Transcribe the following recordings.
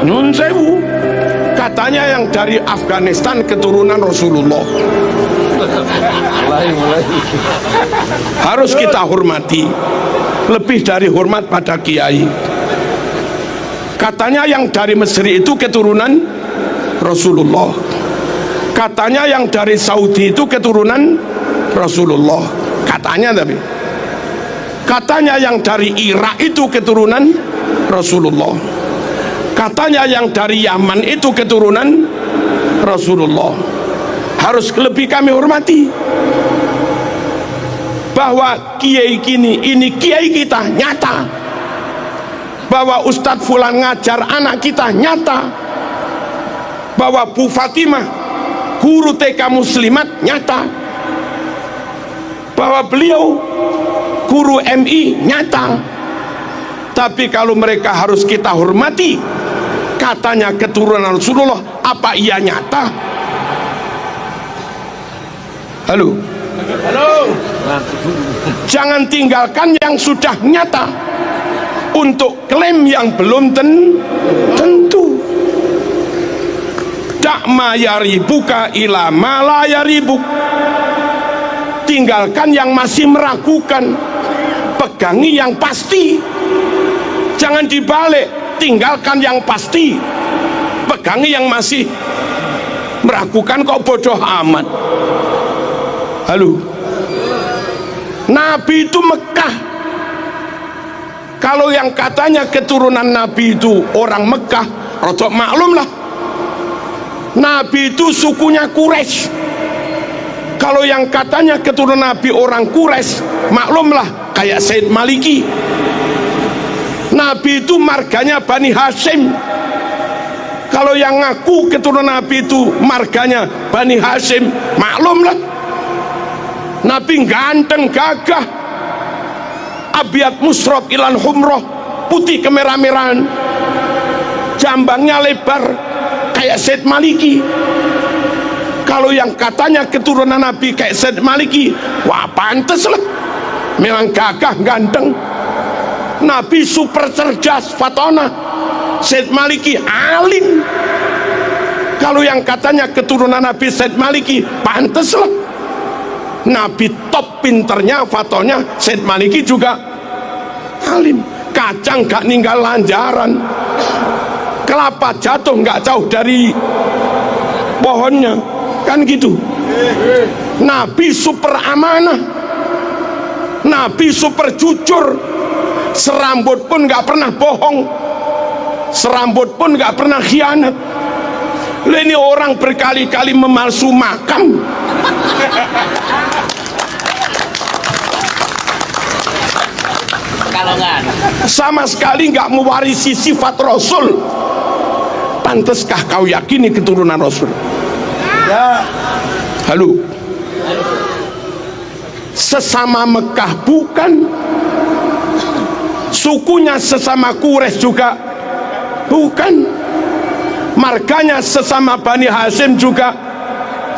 Nun sewu, katanya yang dari Afghanistan keturunan Rasulullah. Harus kita hormati, lebih dari hormat pada kiai. Katanya yang dari Mesir itu keturunan Rasulullah. Katanya yang dari Saudi itu keturunan Rasulullah. Katanya, tapi katanya yang dari Irak itu keturunan Rasulullah. Katanya yang dari Yaman itu keturunan Rasulullah. Harus lebih kami hormati, bahwa kiai ini kiai kita nyata, bahwa Ustadz Fulan ngajar anak kita nyata, bahwa Bu Fatimah guru TK Muslimat nyata, bahwa beliau guru MI nyata. Tapi kalau mereka harus kita hormati, katanya keturunan Rasulullah, apa iya nyata? Halo, halo. Jangan tinggalkan yang sudah nyata untuk klaim yang belum tentu. Dak ma yaribuka ila ma la yaribuk. Tinggalkan yang masih meragukan, pegangi yang pasti. Jangan dibalik, tinggalkan yang pasti, pegangi yang masih meragukan. Kok bodoh amat. Halo, Nabi itu Mekah. Kalau yang katanya keturunan Nabi itu orang Mekah, rodok maklum lah, Nabi itu sukunya Quraisy. Kalau yang katanya keturunan Nabi orang Quraisy, maklumlah kayak Said Maliki. Nabi itu marganya Bani Hashim. Kalau yang ngaku keturunan Nabi itu marganya Bani Hashim, maklumlah Nabi ganteng gagah, abiat musrob ilan humroh, putih kemerah-merahan, jambangnya lebar kayak Said Maliki. Kalau yang katanya keturunan Nabi kayak Said Maliki, wah pantes lah, memang gagah ganteng. Nabi super cerdas fatona, Said Maliki alim. Kalau yang katanya keturunan Nabi Said Maliki, pantes lah, Nabi top pinternya fatonya, Said Maliki juga alim. Kacang gak ninggal lanjaran, kelapa jatuh gak jauh dari pohonnya, kan gitu. Nabi super amanah, Nabi super jujur, serambut pun gak pernah bohong, serambut pun gak pernah khianat. Ini orang berkali-kali memalsu makam, sama sekali nggak mewarisi sifat Rasul. Panteskah kau yakini keturunan Rasul? Ya. Halo, sesama Mekah bukan, sukunya sesama Quraisy juga bukan, marganya sesama Bani Hashim juga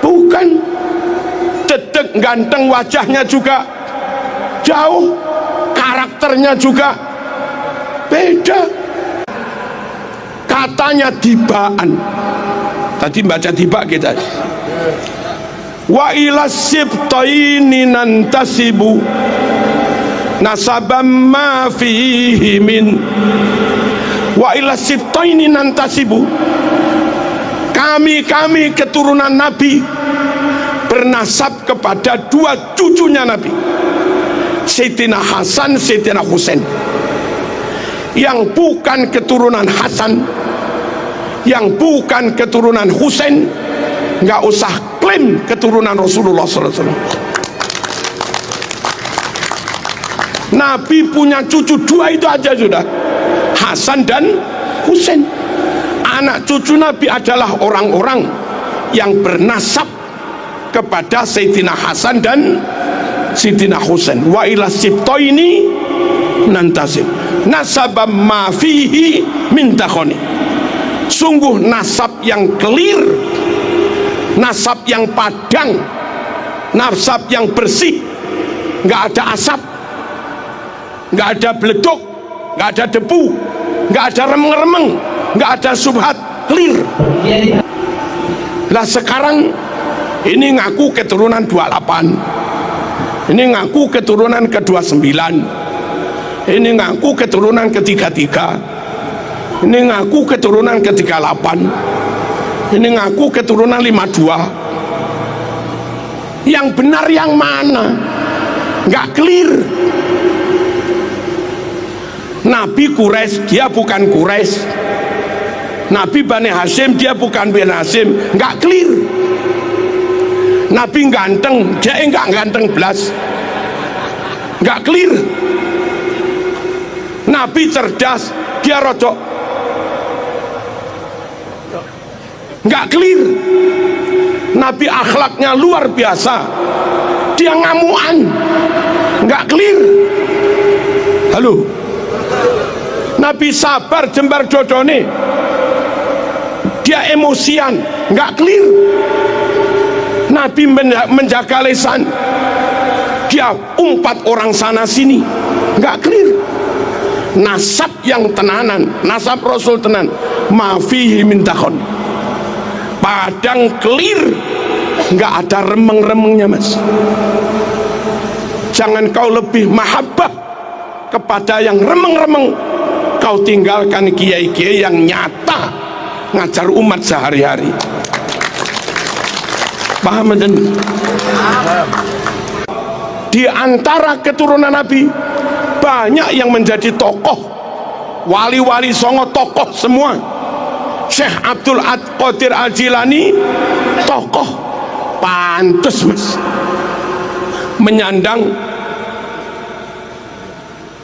bukan, dedek ganteng wajahnya juga jauh, karakternya juga beda. Katanya dibaan, tadi baca tiba kita, wa ila sibtaini nantasibu nasabam ma fihi min, wa ila sibtaini nantasibu, kami keturunan Nabi bernasab kepada dua cucunya Nabi, Sayyidina Hasan, Sayyidina Husain. Yang bukan keturunan Hasan, yang bukan keturunan Husain, nggak usah klaim keturunan Rasulullah SAW. Nabi punya cucu dua itu aja sudah, Hasan dan Husain. Anak cucu Nabi adalah orang-orang yang bernasab kepada Sayyidina Hasan dan Sayyidina Husain. Wa ila sibtaini nantasib nasabam ma fihi min takhoni. Sungguh nasab yang clear, nasab yang padang, nasab yang bersih, nggak ada asap, nggak ada beleduk, nggak ada debu, nggak ada remeng-remeng, nggak ada subhat, clear. Lah sekarang ini ngaku keturunan 28, ini ngaku keturunan ke-29, ini ngaku keturunan ke-33, ini ngaku keturunan ke-38, ini ngaku keturunan 52. Yang benar yang mana? Nggak clear. Nabi Quraisy, dia bukan Quraisy. Nabi Bani Hashim, dia bukan Bani Hashim. Nggak clear. Nabi ganteng, dia enggak ganteng belas. Nggak clear. Nabi cerdas, dia rojok. Nggak clear. Nabi akhlaknya luar biasa, dia ngamuan. Nggak clear. Halo. Nabi sabar jembar dodone, dia emosian. Nggak clear. Nabi menjaga lisan, dia umpat orang sana sini. Nggak clear. Nasab yang tenanan, nasab Rasul tenan, mafihi min takhon, padang clear, nggak ada remeng-remengnya mas. Jangan kau lebih mahabbah kepada yang remeng-remeng, kau tinggalkan kiai-kiai yang nyata ngajar umat sehari-hari. Paham dan di antara keturunan Nabi banyak yang menjadi tokoh, wali-wali songo tokoh semua. Syekh Abdul Qadir Al-Jilani tokoh, pantes mas menyandang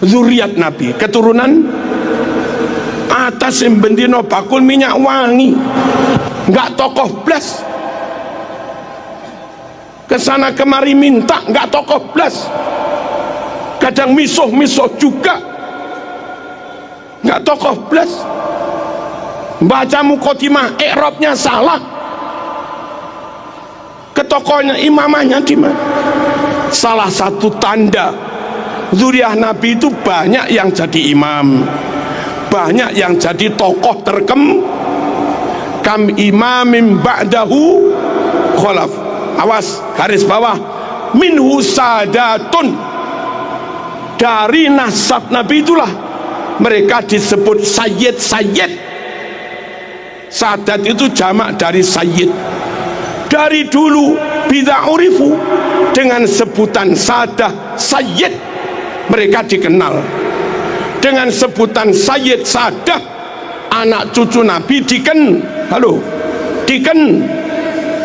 zuriat Nabi, keturunan atas yang bendino bakul minyak wangi. Nggak tokoh blas, kesana kemari minta, nggak tokoh blas. Kadang misuh-misuh juga, nggak tokoh blas. Baca mukotimah, i'rabnya salah, ke tokohnya imamahnya di mana? Salah satu tanda zuriat Nabi itu banyak yang jadi imam, banyak yang jadi tokoh kam imamim ba'dahu kholaf. Awas, garis bawah, minhu sadatun, dari nasab Nabi itulah mereka disebut sayyid. Sadat itu jamak dari sayyid. Dari dulu bid'a urifu, dengan sebutan sadah sayyid mereka dikenal. Dengan sebutan sayyid sadah, anak cucu Nabi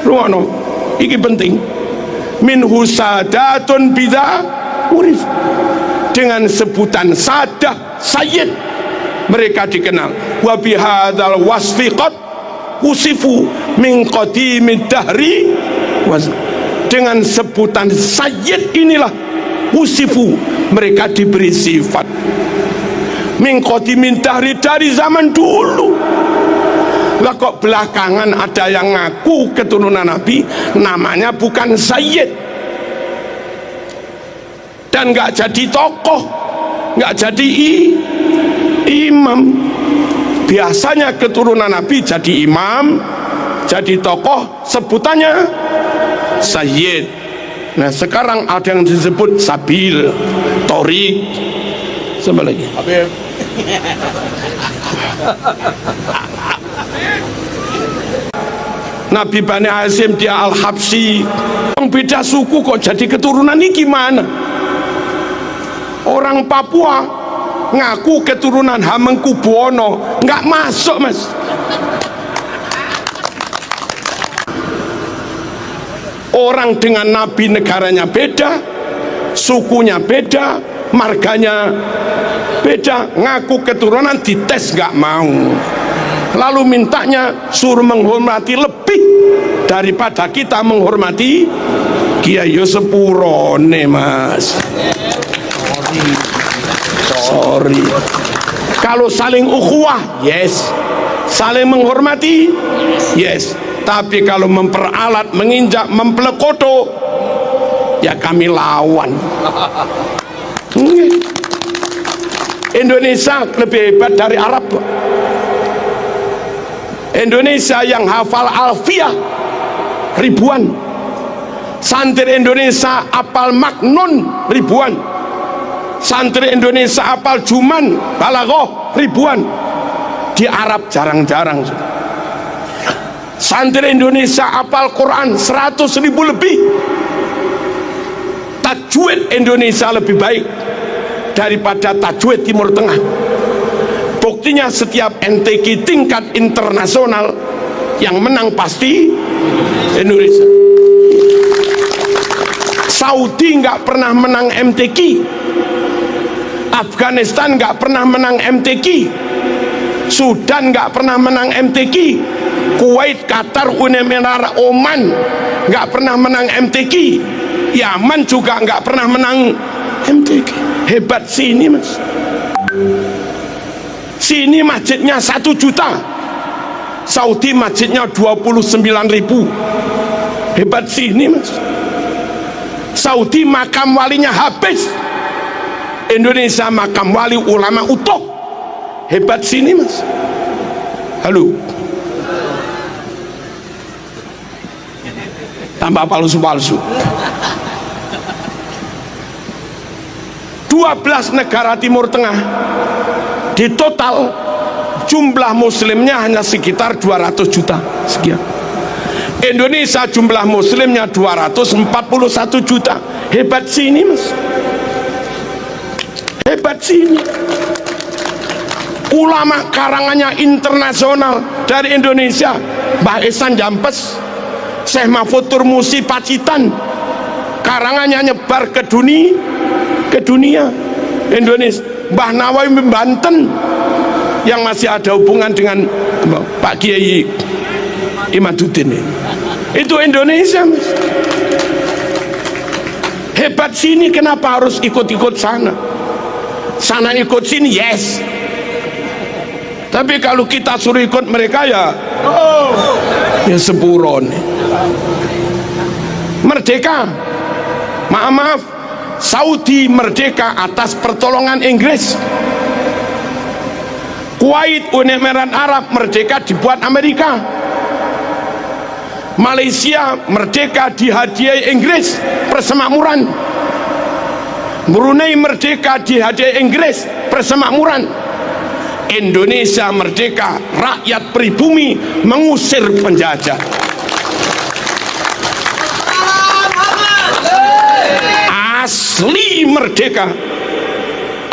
ruwono iki penting. Minhu sadatun bid'a urifu, dengan sebutan sadah sayyid mereka dikenal. Wa bihadzal wasfi qad usifu min qadimid dahri, dengan sebutan sayyid inilah usifu mereka diberi sifat min qadimid dahri, dari zaman dulu. Lah kok belakangan ada yang ngaku keturunan Nabi namanya bukan sayyid dan nggak jadi tokoh, nggak jadi imam. Biasanya keturunan Nabi jadi imam, jadi tokoh, sebutannya sayyid. Nah sekarang ada yang disebut sabil, torik, sama lagi Nabi Bani Hashim, dia Al-Habsyi, beda suku kok jadi keturunan ini gimana? Orang Papua ngaku keturunan Hamengkubuwono, nggak masuk mas. Orang dengan Nabi negaranya beda, sukunya beda, marganya beda, ngaku keturunan dites nggak mau, lalu mintanya suruh menghormati lebih daripada kita menghormati Kiai Yosepurone mas. Sorry. Kalau saling ukhuwah, yes. Saling menghormati, yes. Tapi kalau memperalat, menginjak, mempelekoto, ya kami lawan. Indonesia lebih hebat dari Arab. Indonesia yang hafal alfiah ribuan, santri Indonesia apal maknun ribuan, santri Indonesia apal juman balaghah ribuan. Di Arab jarang-jarang. Santri Indonesia apal Quran 100.000 lebih. Tajwid Indonesia lebih baik daripada tajwid Timur Tengah. Buktinya setiap MTQ tingkat internasional yang menang pasti Indonesia. Saudi nggak pernah menang MTQ, Afghanistan nggak pernah menang MTQ, Sudan nggak pernah menang MTQ, Kuwait, Qatar, Uni Emirat, Oman nggak pernah menang MTQ, Yaman juga nggak pernah menang MTQ. Hebat sini mas. Sini masjidnya 1 juta, Saudi masjidnya 29.000. Hebat sini mas. Saudi makam walinya habis, Indonesia makam wali ulama utuh. Hebat sini mas. Halo, tambah palsu-palsu. 12 negara Timur Tengah di total jumlah muslimnya hanya sekitar 200 juta sekian. Indonesia jumlah muslimnya 241 juta. Hebat sini mas. Hebat sini. Ulama karangannya internasional dari Indonesia, Mbah Ihsan Jampes, Syekh Mahfud Turmusi Pacitan, karangannya nyebar ke dunia. Indonesia, Mbah Nawawi Banten yang masih ada hubungan dengan Pak Kiai Imaduddin, itu Indonesia mas. Hebat sini, kenapa harus ikut-ikut sana? Sana ikut sini yes, tapi kalau kita suruh ikut mereka ya sepuron. Merdeka, maaf, Saudi merdeka atas pertolongan Inggris. Kuwait, Uni Emirat Arab merdeka dibuat Amerika. Malaysia merdeka dihadiahi Inggris persemakmuran. Brunei merdeka dihadiahi Inggris persemakmuran. Indonesia merdeka, rakyat pribumi mengusir penjajah. Asli merdeka,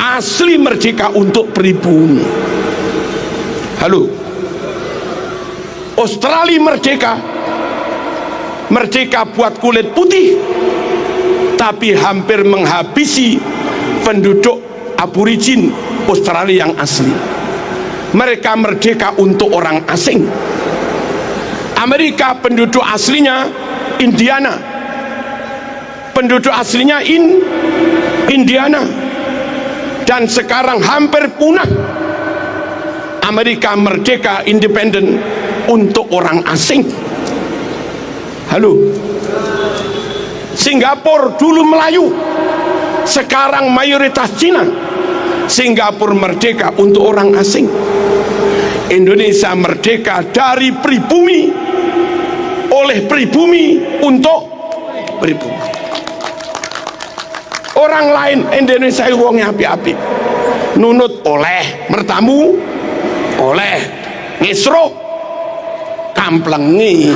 asli merdeka untuk pribumi. Halo, Australia merdeka, merdeka buat kulit putih, tapi hampir menghabisi penduduk aborigin Australia yang asli. Mereka merdeka untuk orang asing. Amerika penduduk aslinya Indiana, penduduk aslinya Indiana, dan sekarang hampir punah. Amerika merdeka independen untuk orang asing. Halo, Singapura dulu Melayu, sekarang mayoritas Cina. Singapura merdeka untuk orang asing. Indonesia merdeka dari pribumi, oleh pribumi untuk pribumi. Orang lain Indonesia wongnya api-api, nunut oleh, mertamu oleh, ngisro kamplengi.